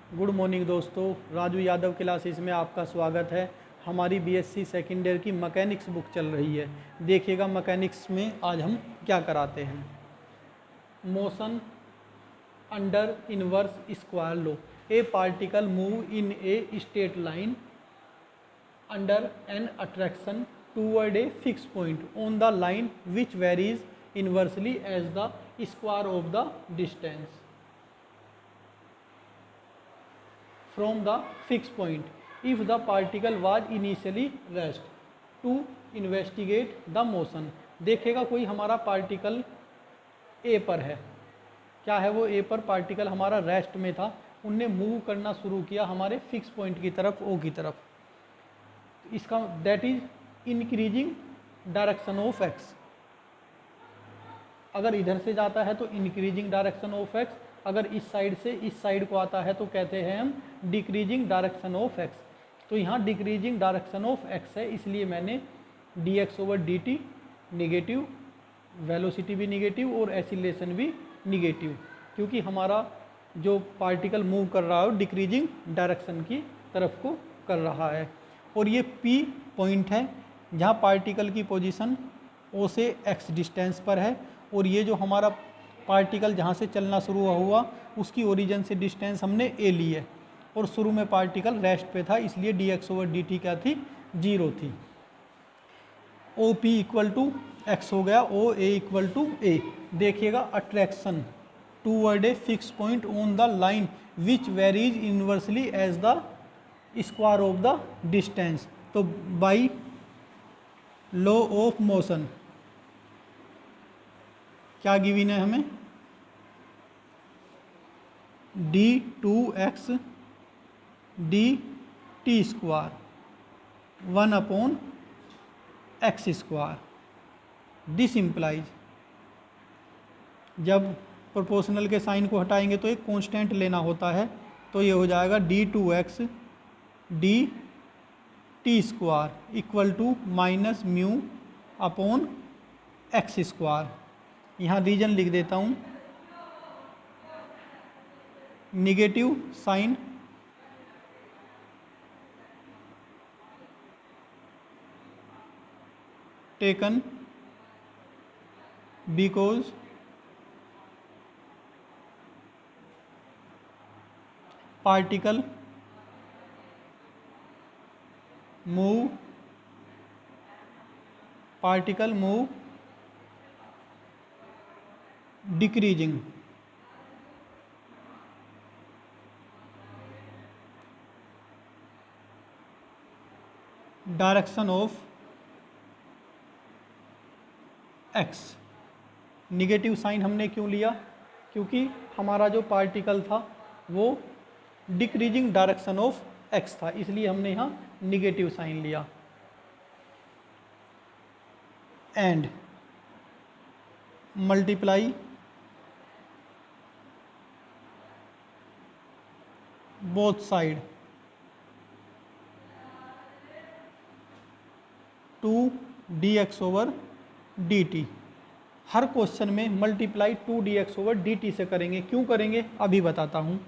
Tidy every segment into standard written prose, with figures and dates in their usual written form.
Good morning दोस्तों, Raju Yadav classes में आपका स्वागत है। हमारी बीएससी सेकेंड ईयर की मैकेनिक्स बुक चल रही है। देखिएगा मैकेनिक्स में आज हम क्या कराते हैं। Motion under inverse square law, a particle move in a straight line under an attraction toward a fix point on the line which varies inversely as the square of the distance from the fixed point if the particle was initially rest to investigate the motion। देखेगा कोई हमारा particle A पर है, क्या है वो ए पर particle हमारा रेस्ट में था, उनने मूव करना शुरू किया हमारे फिक्स पॉइंट की तरफ, ओ की तरफ। इसका that is increasing direction of x. अगर इधर से जाता है तो इंक्रीजिंग डायरेक्शन ऑफ एक्स, अगर इस साइड से इस साइड को आता है तो कहते हैं हम डिक्रीजिंग डायरेक्शन ऑफ एक्स। तो यहाँ डिक्रीजिंग डायरेक्शन ऑफ एक्स है, इसलिए मैंने D x over D T negative, velocity भी निगेटिव और एसिलेशन भी निगेटिव, क्योंकि हमारा जो पार्टिकल मूव कर रहा है डिक्रीजिंग डायरेक्शन की तरफ को कर रहा है। और ये पी पॉइंट है जहाँ पार्टिकल की पोजीशन ओ से एक्स डिस्टेंस पर है, और ये जो हमारा पार्टिकल जहाँ से चलना शुरू हुआ उसकी ओरिजिन से डिस्टेंस हमने ए ली है, और शुरू में पार्टिकल रेस्ट पे था, इसलिए d x over D t क्या थी, 0 थी। O P equal to x हो गया, O A equal to a. देखिएगा attraction toward a fix point on the line which varies inversely as the square of the distance. तो by law of motion क्या given है हमें, d two x d t square 1 upon x square. This implies, जब proportional के sign को हटाएंगे तो एक कांस्टेंट लेना होता है, तो ये हो जाएगा d two x d t square equal to minus mu upon x square. यहाँ रीजन लिख देता हूँ, negative sign taken because particle move decreasing direction of x. Negative sign हमने क्यों लिया, क्योंकि हमारा जो पार्टिकल था वो डिक्रीजिंग डायरेक्शन ऑफ एक्स था, इसलिए हमने यहाँ निगेटिव साइन लिया। And multiply both side to D x over D T. हर क्वेश्चन में multiply 2 D x over D T से करेंगे, क्यों करेंगे अभी बताता हूँ।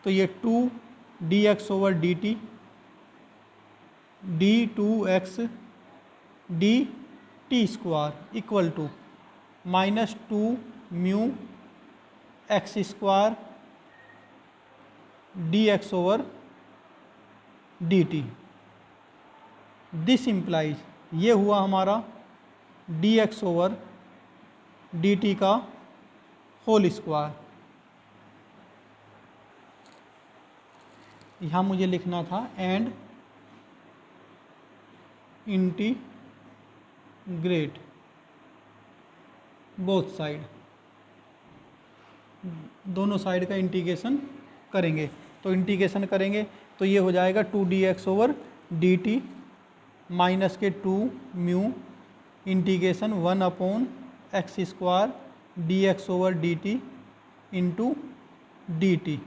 तो ये 2 D x over D T d two x d t square equal to minus 2 mu x square D x over D t. This implies, ये हुआ हमारा d x over D T का होल स्क्वायर। यहाँ मुझे लिखना था and integrate both side, दोनों side का इंटीग्रेशन करेंगे। तो इंटीग्रेशन करेंगे तो ये हो जाएगा 2 D x over D t minus के 2 mu integration 1 upon x square D x over D T into D T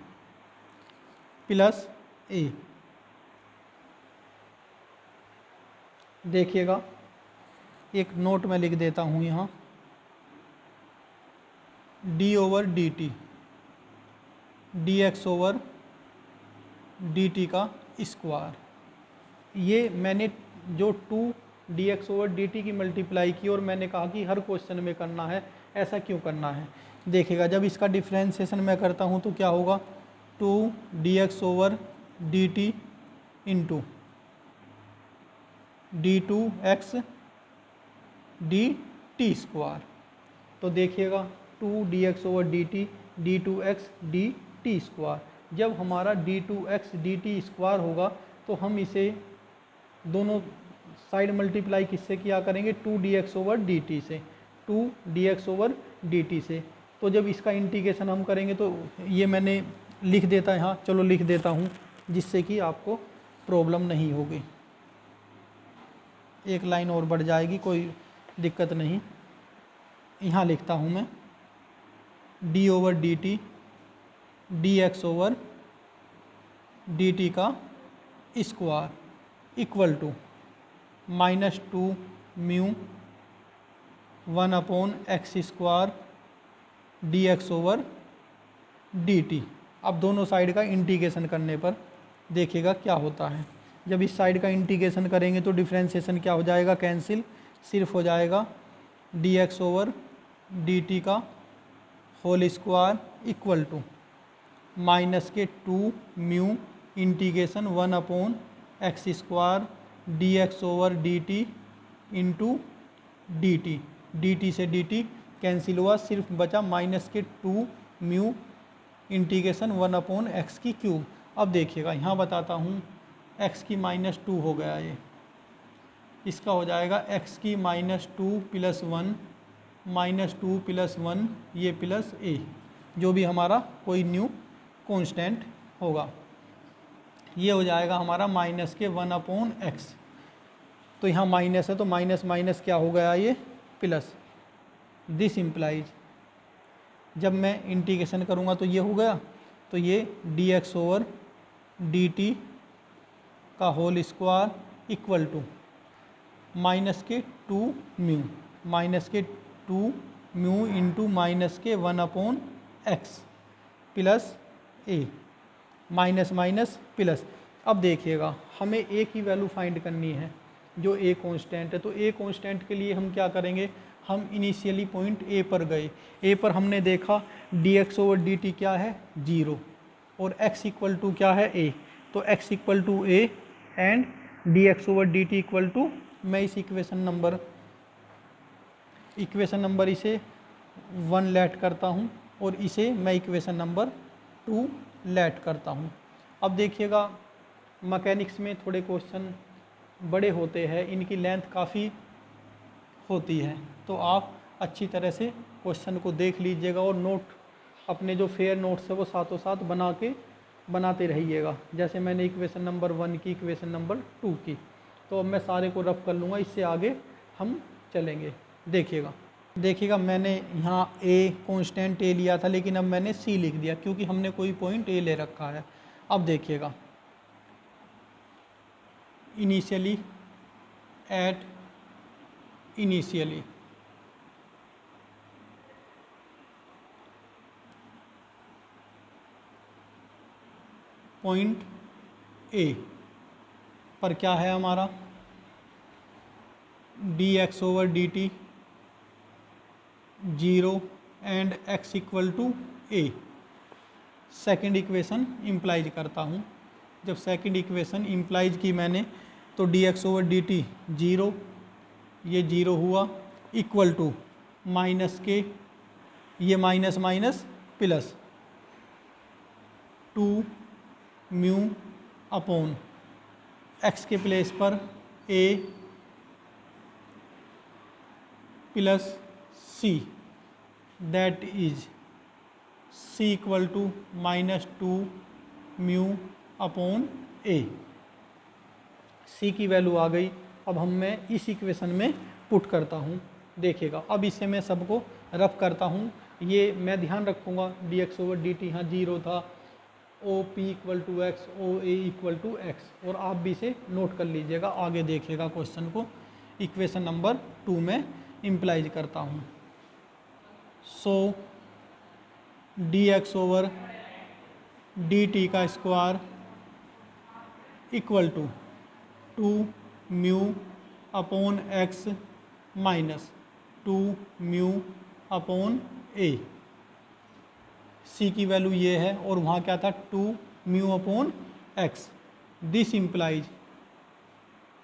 plus A. देखिएगा एक नोट में लिख देता हूँ यहाँ, D over D T D x over D T का square. ये मैंने जो 2 dx/dt की मल्टीप्लाई की और मैंने कहा कि हर क्वेश्चन में करना है। ऐसा क्यों करना है? देखिएगा, जब इसका डिफ्रेंशिएशन मैं करता हूँ तो क्या होगा, 2 dx/dt into d2x dt square. तो देखिएगा 2 dx/dt d2x dt स्क्वायर। जब हमारा d2x dt स्क्वायर होगा तो हम इसे दोनों साइड मल्टीप्लाई किससे किया करेंगे, 2 dx/dt से, 2 dx/dt से। तो जब इसका इंटीग्रेशन हम करेंगे तो ये मैंने लिख देता है यहाँ, चलो लिख देता हूँ जिससे कि आपको प्रॉब्लम नहीं होगी। एक लाइन और बढ़ जाएगी, कोई दिक्कत नहीं। यहाँ लिखता हूँ मैं d/dt dx/dt का square equal to -2 mu 1/x² dx/dt। अब दोनों साइड का इंटीग्रेशन करने पर देखिएगा क्या होता है। जब इस साइड का इंटीग्रेशन करेंगे तो डिफ्रेंशिएशन क्या हो जाएगा, कैंसिल, सिर्फ हो जाएगा dx/dt का whole square equal to -2 mu integration 1/x² dx/dt into dt। dt से dt कैंसिल हुआ, सिर्फ बचा -2 म्यू इंटीग्रेशन 1/x³। अब देखिएगा यहाँ बताता हूँ, x की -2 हो गया ये, इसका हो जाएगा x की -2 + 1 -2 + 1 ये प्लस a, जो भी हमारा कोई न्यू कांस्टेंट होगा। ये हो जाएगा हमारा -1/x। तो यहाँ माइनस है तो माइनस माइनस क्या हो गया, ये प्लस। दिस इम्प्लाइज जब मैं इंटीग्रेशन करूँगा तो ये हो गया, तो ये dx/dt का whole square equal to -2 mu -2 mu into -1/x plus a, minus minus plus. अब देखिएगा हमें a की वैल्यू फाइंड करनी है जो a कांस्टेंट है। तो a कांस्टेंट के लिए हम क्या करेंगे, हम इनिशियली पॉइंट a पर गए। a पर हमने देखा dx/dt क्या है, 0, और x इक्वल टू क्या है, a। तो x equal to a and dx/dt equal to, मैं इस इक्वेशन नंबर इसे 1 लेट करता हूँ और इसे मैं इक्वेशन नंबर 2 लेट करता हूँ। अब देखिएगा मैकेनिक्स में थोड़े क्वेश्चन बड़े होते हैं, इनकी लेंथ काफ़ी होती है, तो आप अच्छी तरह से क्वेश्चन को देख लीजिएगा और नोट, अपने जो फेयर नोट्स है वो साथों साथ बनाते रहिएगा। जैसे मैंने इक्वेशन नंबर 1 की, इक्वेशन नंबर 2 की, तो अब मैं सारे को रफ कर लूँगा, इससे आगे हम चलेंगे। देखिएगा मैंने यहाँ a कांस्टेंट a लिया था, लेकिन अब मैंने c लिख दिया क्योंकि हमने कोई पॉइंट a ले रखा है। अब देखिएगा इनिशियली पॉइंट a पर क्या है हमारा, dx/dt 0 and x equal to a। Second equation implies करता हूँ। जब सेकेंड इक्वेशन इम्प्लाइज की मैंने तो dx/dt 0, ये 0 हुआ, इक्वल टू माइनस के, ये minus minus plus 2 mu upon x के प्लेस पर a plus c, that is c equal to -2 mu upon a। c की वैल्यू आ गई। अब मैं इस इक्वेशन में पुट करता हूँ। देखिएगा अब इसे मैं सबको रफ करता हूँ। ये मैं ध्यान रखूँगा dx/dt यहाँ 0 था, OP equal to x, OA equal to x, और आप भी इसे नोट कर लीजिएगा। आगे देखिएगा क्वेश्चन को इक्वेशन नंबर 2 में इम्प्लाइज करता हूँ। सो dx/dt का square equal to 2 mu upon X minus 2 mu upon A. C की वैल्यू ये है और वहाँ क्या था 2 mu upon X. This implies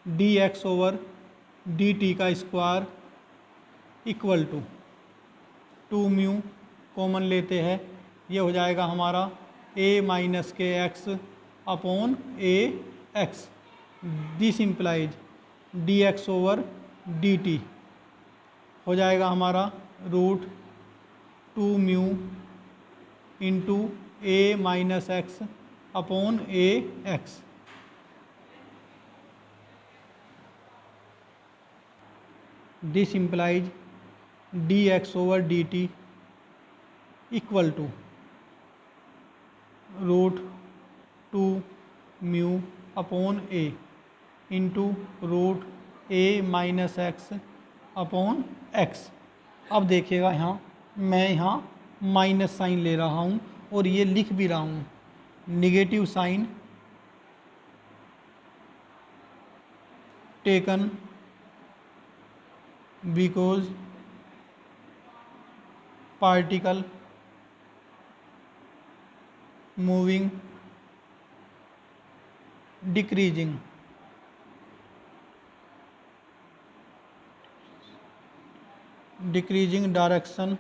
D x over D T का square equal to 2 mu common लेते हैं, ये हो जाएगा हमारा a माइनस के X upon A x. This implies D x over D T हो जाएगा हमारा root 2 mu into A minus x upon A x. This implies D x over D t equal to root 2 mu upon a into root a minus x upon x. अब देखिएगा यहाँ मैं यहाँ minus sign ले रहा हूँ और ये लिख भी रहा हूँ negative sign taken because particle moving decreasing. Decreasing direction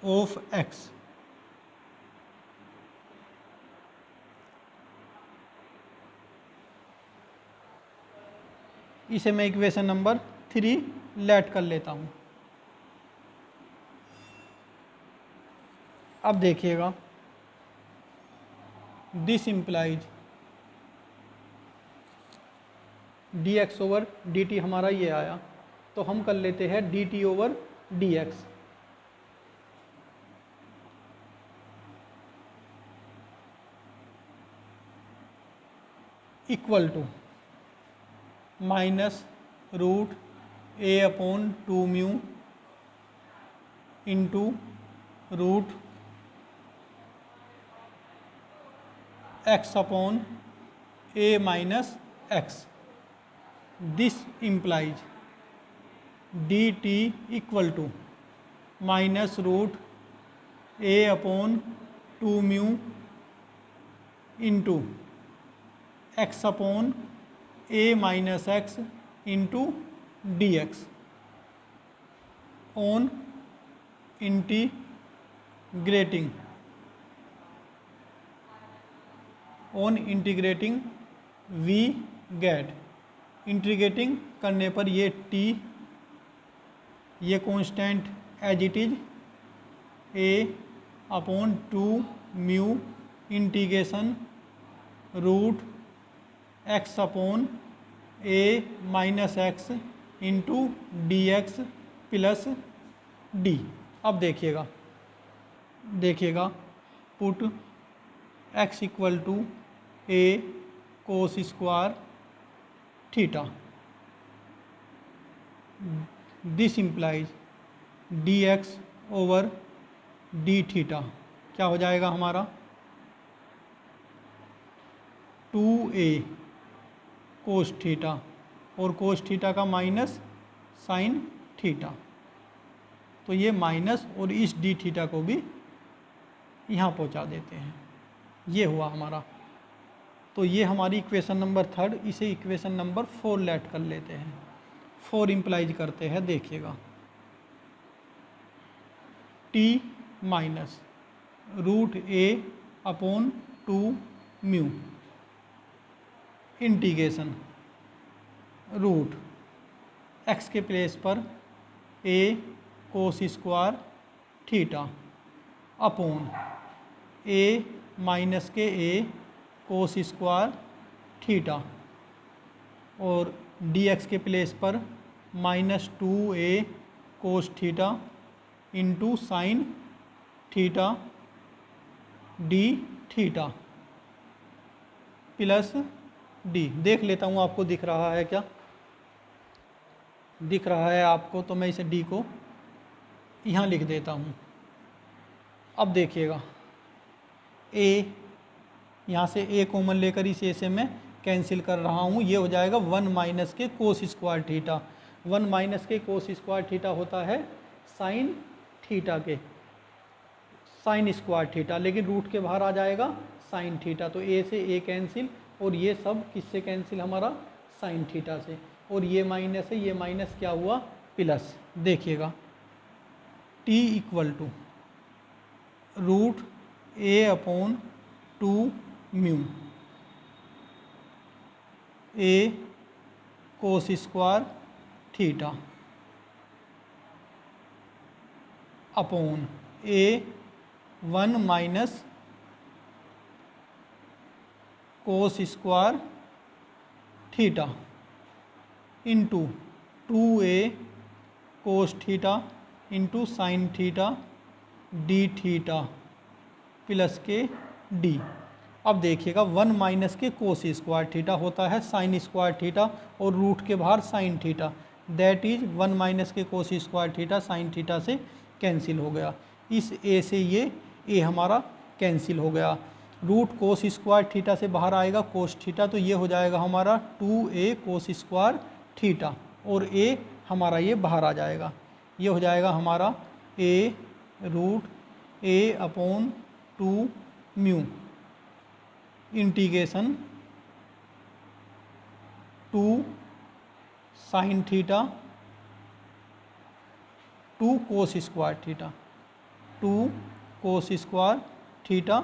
of x. इसे मैं इक्वेशन नंबर 3 लेट कर लेता हूँ। अब देखिएगा this implies D x over D t हमारा ये आया, तो हम कर लेते हैं d t over d x. Equal to minus root A upon 2 mu into root x upon A minus x. This implies d t equal to minus root A upon 2 mu into x upon A minus x into d x on integrating we get. Integrating करने पर ये t ये constant as it is a upon 2 mu integration root x upon A minus x into d x plus d. अब देखिएगा put x equal to a cos square theta. This implies D x over d theta क्या हो जाएगा हमारा 2a cos theta और cos theta का minus sine theta, तो ये माइनस और इस डी थीटा को भी यहाँ पहुँचा देते हैं। ये हुआ हमारा, तो ये हमारी इक्वेशन नंबर 3। इसे इक्वेशन नंबर 4 लेट कर लेते हैं। 4 इम्प्लाइज करते हैं, देखिएगा टी माइनस रूट ए upon 2 mu integration root X के प्लेस पर A cos square theta upon A minus के ए कोस स्क्वायर थीटा और डी एक्स के प्लेस पर minus 2a cos theta into sine theta D theta plus D. देख लेता हूँ आपको दिख रहा है क्या, दिख रहा है आपको, तो मैं इसे डी को यहाँ लिख देता हूँ। अब देखिएगा ए यहाँ से ए कॉमन लेकर इस ए से मैं कैंसिल कर रहा हूँ। ये हो जाएगा 1 माइनस के कोस स्क्वायर थीटा। 1 माइनस के कोस स्क्वायर थीटा होता है साइन थीटा के साइन स्क्वायर थीटा, लेकिन रूट के बाहर आ जाएगा साइन थीटा। तो ए से ए कैंसिल, और ये सब किससे कैंसिल, हमारा साइन थीटा से। और ये माइनस है, ये माइनस क्या हुआ, प्लस। देखिएगा t equal to root A upon 2 mu a cos square theta upon a 1 minus cos square theta into 2a cos theta into sine theta D theta plus के d. अब देखिएगा 1 minus के cos square theta होता है sine square theta, और root के बाहर sine theta, that is 1 minus के cos square theta sine theta से कैंसिल हो गया। इस ए से ये ए हमारा कैंसिल हो गया। रूट कोस स्क्वायर थीटा से बाहर आएगा कोस थीटा, तो ये हो जाएगा हमारा 2a कोस स्क्वायर थीटा, और a हमारा ये बाहर आ जाएगा। ये हो जाएगा हमारा a root a upon 2 mu integration 2 sine theta 2 cos square theta 2 cos square theta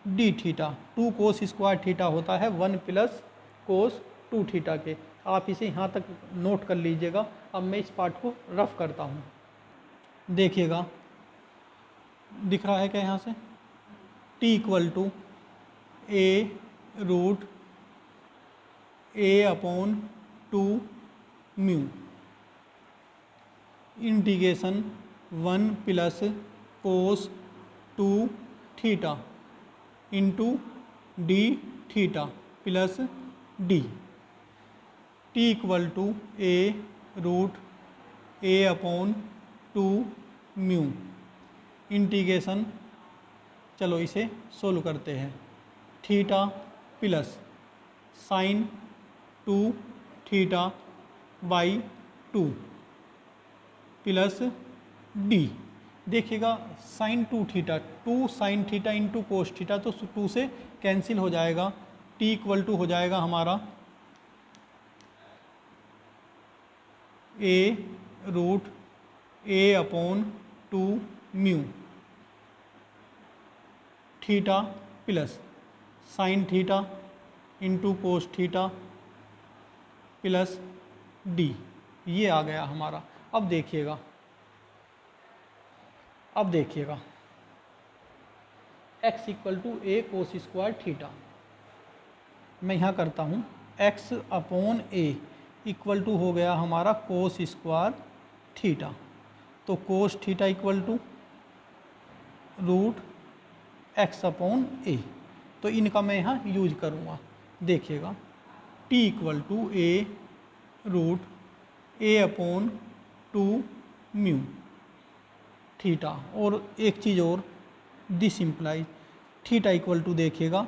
D theta. 2 cos square theta होता है 1 प्लस कोस 2 थीटा के। आप इसे यहाँ तक नोट कर लीजिएगा। अब मैं इस पार्ट को रफ करता हूँ। देखिएगा दिख रहा है क्या यहाँ से, t equal to A root A upon 2 mu integration 1 plus cos 2 theta into D theta plus D. t equal to A root A upon 2 mu integration, चलो इसे सोल्व करते हैं, theta plus sine 2 theta by 2 plus D. देखिएगा sine 2 theta 2 sine theta into cos theta, तो 2 से cancel हो जाएगा। t equal to हो जाएगा हमारा a root A upon 2 mu theta plus sine theta into cos theta plus d. ये आ गया हमारा। अब देखिएगा x equal to a cos square theta, मैं यहाँ करता हूँ x upon a equal to हो गया हमारा कोस स्क्वायर थीटा। तो cos theta equal to root x upon a, तो इनका मैं यहाँ यूज करूँगा। देखिएगा t equal to A root A upon 2 mu theta, और एक चीज़ और, this implies theta equal to, देखिएगा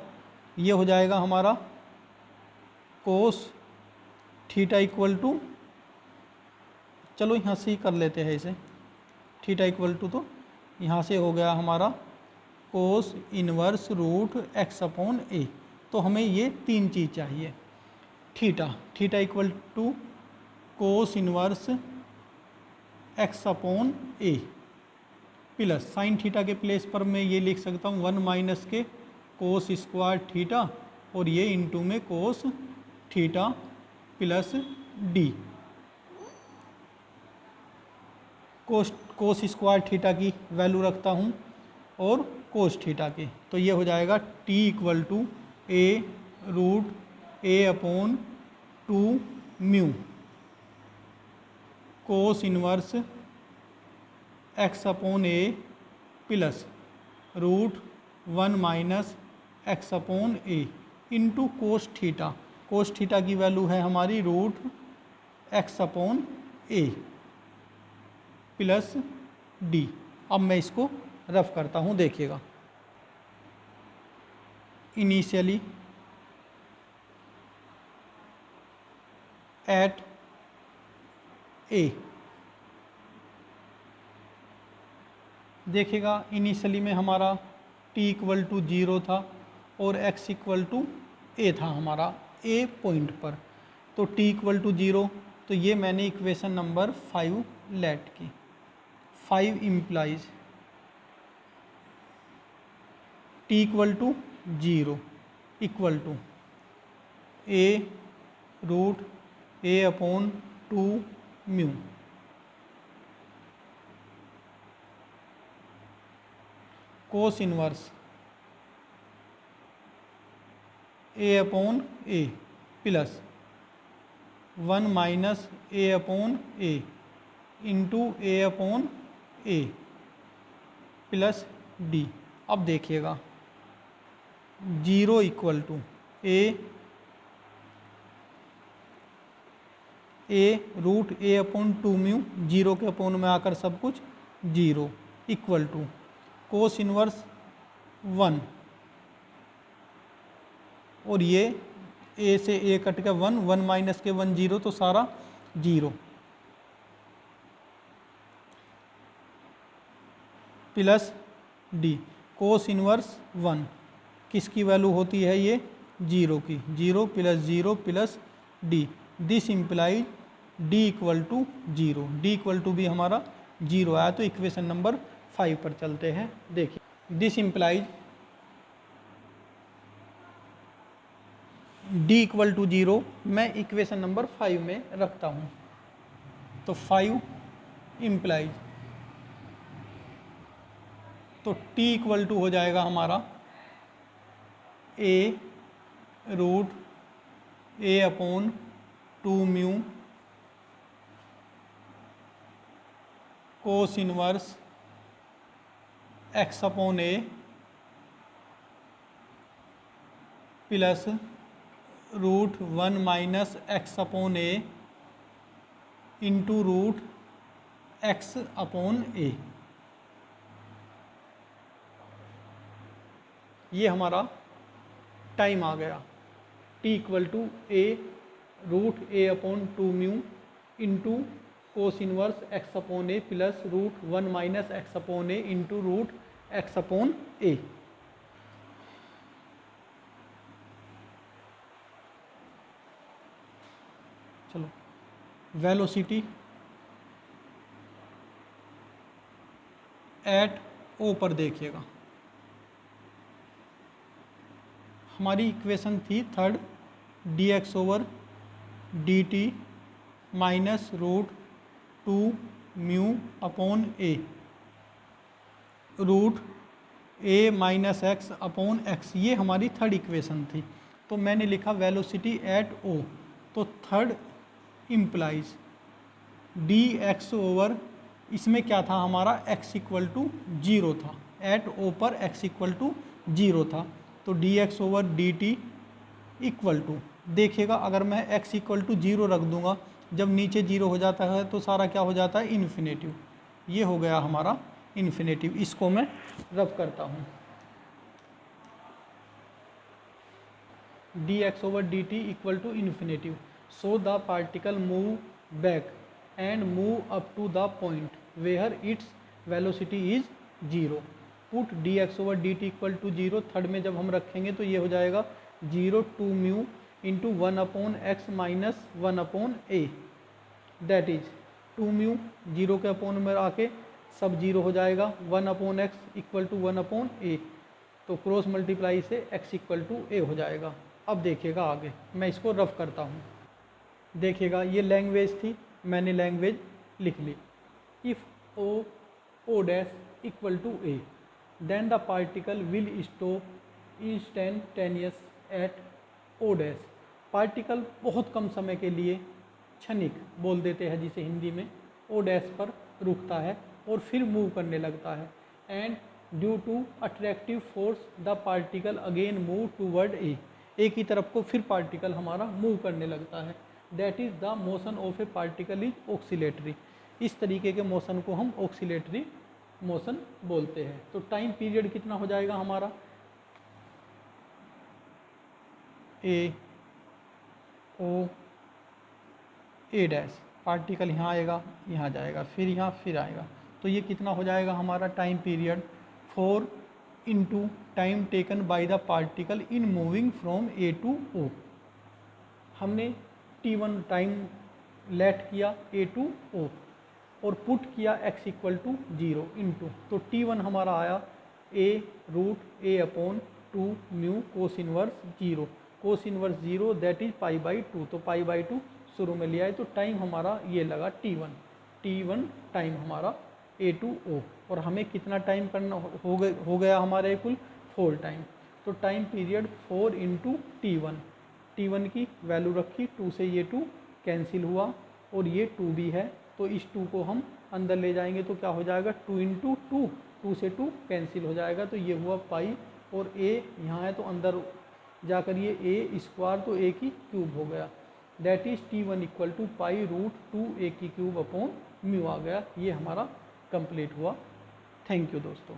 ये हो जाएगा हमारा कोस थीटा इक्वल टू, चलो यहाँ से ही कर लेते हैं इसे, थीटा इक्वल टू, तो यहाँ से हो गया हमारा cos inverse root x upon a. तो हमें ये 3 चीज़ चाहिए। Theta equal to cos inverse x upon a plus sine theta के प्लेस पर मैं ये लिख सकता हूँ 1 माइनस के कोस स्क्वायर थीटा, और ये इंटू में कोस थीटा प्लस डी। कोस स्क्वायर थीटा की वैल्यू रखता हूँ और कोस थीटा की, तो ये हो जाएगा t equal to A root A upon 2 mu cos inverse x upon a plus root 1 minus x upon a into cos theta. Cos theta की वैल्यू है हमारी root x upon a plus d. अब मैं इसको rough करता हूँ। देखिएगा initially at ए। देखिएगा इनिशियली में हमारा t इक्वल टू 0 था और x इक्वल टू ए था हमारा ए पॉइंट पर। तो t इक्वल टू 0, तो ये मैंने इक्वेशन नंबर 5 लेट की। 5 implies t equal to 0 equal to a root a upon 2 mu cos inverse a upon a plus 1 minus a upon a into a upon a plus d. अब देखिएगा 0 equal to A root A upon 2 mu, 0 के upon में आकर सब कुछ 0 equal to cos inverse 1 और ये ए से ए कट के 1, 1 माइनस के 1 0, तो सारा 0 प्लस डी कोस इनवर्स 1 किसकी वैल्यू होती है ये 0 की, 0 plus 0 plus d. This implies d equal to 0, d equal to भी हमारा 0 आया। तो इक्वेशन नंबर 5 पर चलते हैं। देखिए this implies d equal to 0 मैं इक्वेशन नंबर 5 में रखता हूँ। तो 5 इम्प्लाइज, तो t इक्वल टू हो जाएगा हमारा a root a upon 2 mu cos inverse x upon a plus root 1 minus x upon a into root x upon a. ये हमारा टाइम आ गया। t equal to A root A upon 2 mu into cos inverse x upon a plus root 1 minus x upon a into root x upon a. चलो velocity at o पर देखिएगा, हमारी equation थी third d x over D t minus root 2 mu upon a root a minus x upon x, ये हमारी third equation थी। तो मैंने लिखा वेलोसिटी एट ओ, तो third implies D x over, इसमें क्या था हमारा x इक्वल टू 0 था, एट ओ पर x इक्वल टू 0 था। तो d x over D t equal to, देखिएगा अगर मैं x इक्वल टू 0 रख दूंगा, जब नीचे 0 हो जाता है तो सारा क्या हो जाता है इन्फिनेटिव। ये हो गया हमारा इन्फिनेटिव। इसको मैं रब करता हूँ, d x over D t equal to infinitive. So the particle move back and move up to the point where its velocity is 0. Put dx over dt equal to 0, third में जब हम रखेंगे तो ये हो जाएगा 0 2 mu into 1 upon X minus 1 upon A, that is 2 mu, 0 के upon में आके सब 0 हो जाएगा, 1 upon x equal to 1 upon a, तो क्रॉस मल्टीप्लाई से x इक्वल टू ए हो जाएगा। अब देखिएगा आगे मैं इसको रफ करता हूँ। देखिएगा ये लैंग्वेज थी, मैंने लैंग्वेज लिख ली। If o dash equal to a then the particle will stop instantaneous at o dash. Particle बहुत कम समय के लिए, क्षणिक बोल देते हैं जिसे हिंदी में, ओ डैश पर रुकता है और फिर मूव करने लगता है। And due to attractive force the particle again move toward a की तरफ को फिर पार्टिकल हमारा मूव करने लगता है। That is the motion of a particle is oscillatory. इस तरीके के मोशन को हम ऑक्सीलेटरी मोशन बोलते हैं। तो टाइम पीरियड कितना हो जाएगा हमारा, ए ओ ए डैश, पार्टिकल यहाँ आएगा, यहाँ जाएगा, फिर यहाँ फिर आएगा, तो ये कितना हो जाएगा हमारा time period 4 into time taken by the particle in moving from a to o. हमने t1 टाइम लेट किया ए टू ओ और पुट किया x इक्वल टू 0 इंटू, तो t1 हमारा आया a√a/2 mu cos inverse 0, cos inverse 0 that is π/2, तो π/2 शुरू में लिया है, तो टाइम हमारा ये लगा t1 टाइम हमारा ए टू ओ, और हमें कितना टाइम करना हो गया हमारे कुल 4 टाइम, तो टाइम पीरियड 4 इंटू t1 की वैल्यू रखी, 2 से ये 2 कैंसिल हुआ और ये 2 भी है, तो इस 2 को हम अंदर ले जाएंगे तो क्या हो जाएगा 2 इंटू 2 से 2 कैंसिल हो जाएगा, तो ये हुआ पाई, और a यहाँ है तो अंदर जाकर ये a स्क्वायर, तो a की क्यूब हो गया, that is t1 equal to π√2a की क्यूब अपॉन म्यू आ गया। ये हमारा कंप्लीट हुआ। थैंक यू दोस्तों।